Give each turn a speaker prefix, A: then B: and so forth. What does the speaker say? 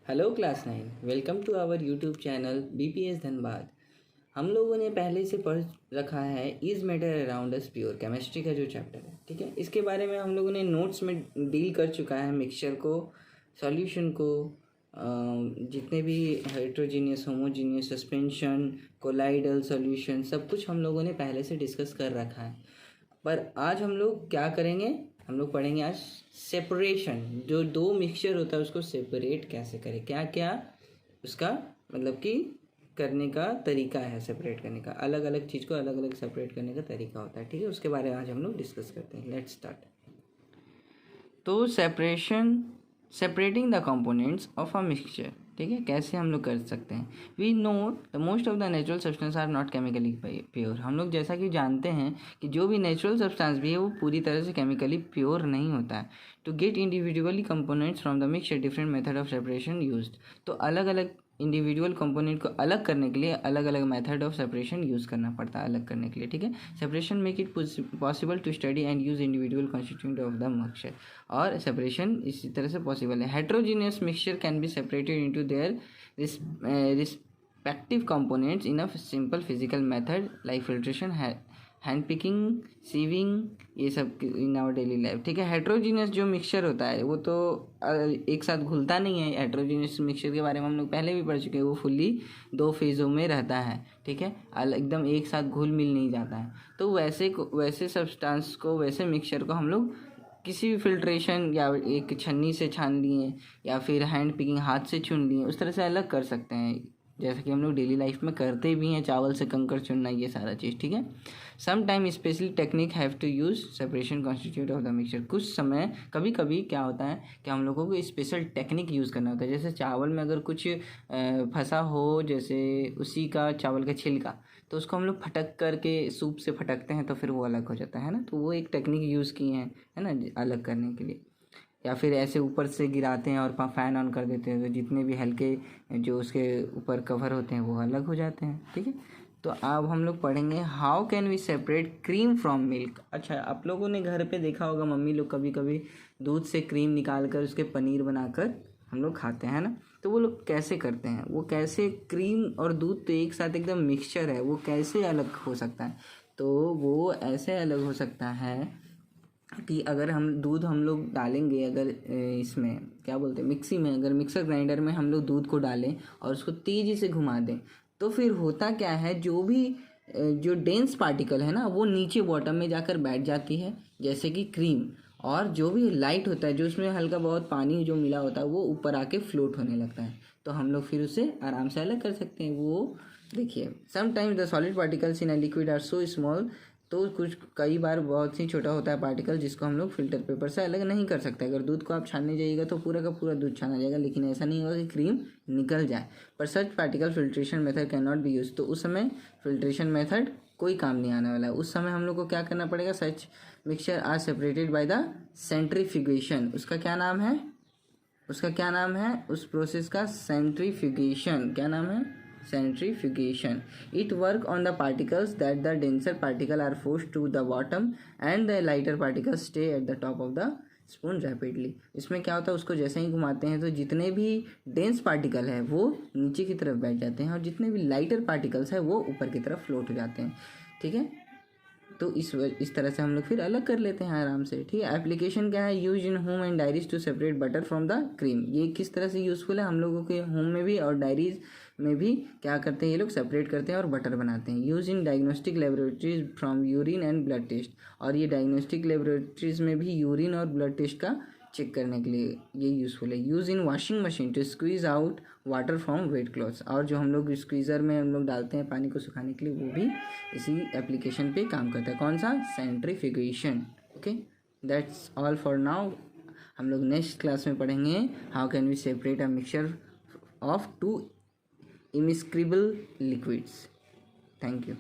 A: Hello class 9, welcome to our YouTube channel BPS Dhanbad. हम लोगों ने पहले से पढ़ रखा है is matter around us pure chemistry का जो चैप्टर है, ठीक है। इसके बारे में हम लोगों ने नोट्स में डील कर चुका है। मिक्सचर को, सॉल्यूशन को, जितने भी heterogeneous, homogeneous, suspension, colloidal solution, सब कुछ हम लोगों ने पहले से डिस्कस कर रखा है। पर आज हम लोग क्या करेंगे, हम लोग पढ़ेंगे आज सेपरेशन। जो दो मिक्सचर होता है उसको सेपरेट कैसे करें, क्या क्या उसका मतलब कि करने का तरीका है। सेपरेट करने का, अलग अलग चीज़ को अलग अलग सेपरेट करने का तरीका होता है, ठीक है। उसके बारे में आज हम लोग डिस्कस करते हैं। Let's start. तो separating the components of a mixture, ठीक है, कैसे हम लोग कर सकते हैं। We know the most of the natural substance are not chemically pure. हम लोग जैसा कि जानते हैं कि जो भी नेचुरल सब्सटेंस भी है वो पूरी तरह से केमिकली प्योर नहीं होता है। To get individually components from the mixture different method of separation used. तो अलग अलग इंडिविजुअल कंपोनेंट को अलग करने के लिए अलग अलग मेथड ऑफ सेपरेशन यूज़ करना पड़ता है, अलग करने के लिए, ठीक है। Separation make it possible to study and use individual constituent of the mixture. और सेपरेशन इसी तरह से पॉसिबल है। Heterogeneous mixture can be separated into their respective components in a simple physical method like filtration, hand picking, sieving, ये सब in our daily life, ठीक है। Heterogeneous जो मिक्सचर होता है वो तो एक साथ घुलता नहीं है। हेट्रोजीनियस मिक्सचर के बारे में हम लोग पहले भी पढ़ चुके हैं। वो फुल्ली दो फेज़ों में रहता है, ठीक है, एकदम एक साथ घुल मिल नहीं जाता है। तो वैसे सब्सटेंस को, वैसे मिक्सचर को हम लोग किसी भी फिल्ट्रेशन या एक छन्नी से छान लिए या फिर हैंड पिकिंग, हाथ से चुन लिए, उस तरह से अलग कर सकते हैं, जैसा कि हम लोग डेली लाइफ में करते भी हैं। चावल से कंकड़ चुनना, ये सारा चीज़, ठीक है। Some time specially technique have to use separation constitute of the mixture. कुछ समय कभी कभी क्या होता है कि हम लोगों को स्पेशल टेक्निक यूज़ करना होता है। जैसे चावल में अगर कुछ फंसा हो, जैसे उसी का चावल का छिलका, तो उसको हम लोग फटक करके सूप से फटकते हैं तो फिर वो अलग हो जाता है ना। तो वो एक टेक्निक यूज़ किए हैं, है ना, अलग करने के लिए। या फिर ऐसे ऊपर से गिराते हैं और फ़ैन ऑन कर देते हैं तो जितने भी हल्के जो उसके ऊपर कवर होते हैं वो अलग हो जाते हैं, ठीक है। तो अब हम लोग पढ़ेंगे how can we separate cream from milk. अच्छा, आप लोगों ने घर पे देखा होगा मम्मी लोग कभी कभी दूध से क्रीम निकाल कर उसके पनीर बनाकर हम लोग खाते हैं ना। तो वो लोग कैसे करते हैं, वो कैसे क्रीम और दूध तो एक साथ एकदम मिक्सचर है, वो कैसे अलग हो सकता है। तो वो ऐसे अलग हो सकता है कि अगर हम लोग डालेंगे, अगर इसमें क्या बोलते हैं, मिक्सी में, अगर मिक्सर ग्राइंडर में हम लोग दूध को डालें और उसको तेज़ी से घुमा दें, तो फिर होता क्या है, जो डेंस पार्टिकल है ना वो नीचे बॉटम में जाकर बैठ जाती है, जैसे कि क्रीम। और जो भी लाइट होता है, जो उसमें हल्का बहुत पानी जो मिला होता है, वो ऊपर आके फ्लोट होने लगता है। तो हम लोग फिर उसे आराम से अलग कर सकते हैं। वो देखिए, sometimes the solid particles in a liquid are so small. तो कई बार बहुत ही छोटा होता है पार्टिकल, जिसको हम लोग फिल्टर पेपर से अलग नहीं कर सकते। अगर दूध को आप छानने जाइएगा तो पूरा का पूरा दूध छाना जाएगा, लेकिन ऐसा नहीं होगा कि क्रीम निकल जाए। पर such particle filtration method can not be use. तो उस समय फिल्ट्रेशन मेथड कोई काम नहीं आने वाला है। उस समय हम लोग को क्या करना पड़ेगा, such mixture are separated by the centrifugation. उसका क्या नाम है, उस प्रोसेस का सेंट्रीफ्यूगेशन। क्या नाम है? Centrifugation. It work on the particles that the denser particle are forced to the bottom and the lighter particles stay at the top of the spoon rapidly. इसमें क्या होता है, उसको जैसे ही घुमाते हैं तो जितने भी डेंस पार्टिकल है वो नीचे की तरफ बैठ जाते हैं और जितने भी लाइटर पार्टिकल्स है वो ऊपर की तरफ फ्लोट हो जाते हैं, ठीक है। तो इस तरह से हम लोग फिर अलग कर लेते हैं आराम से, ठीक है। एप्लीकेशन क्या है, use in home and dairies to separate butter from the cream. ये किस तरह से यूज़फुल है, हम लोगों के होम में भी और डायरीज में भी क्या करते हैं, ये लोग सेपरेट करते हैं और बटर बनाते हैं। Use in diagnostic laboratories from urine and blood test. और ये डायग्नोस्टिक लेबोरेटरीज में भी यूरिन और ब्लड टेस्ट का चेक करने के लिए ये यूज़फुल है। Use in washing machine to squeeze out water from wet clothes. और जो हम लोग स्क्वीज़र में हम लोग डालते हैं पानी को सुखाने के लिए, वो भी इसी एप्लीकेशन पे काम करता है। कौन सा? Centrifugation. Okay, that's all for now. हम लोग नेक्स्ट क्लास में पढ़ेंगे how can we separate a mixture of two immiscible liquids. Thank you.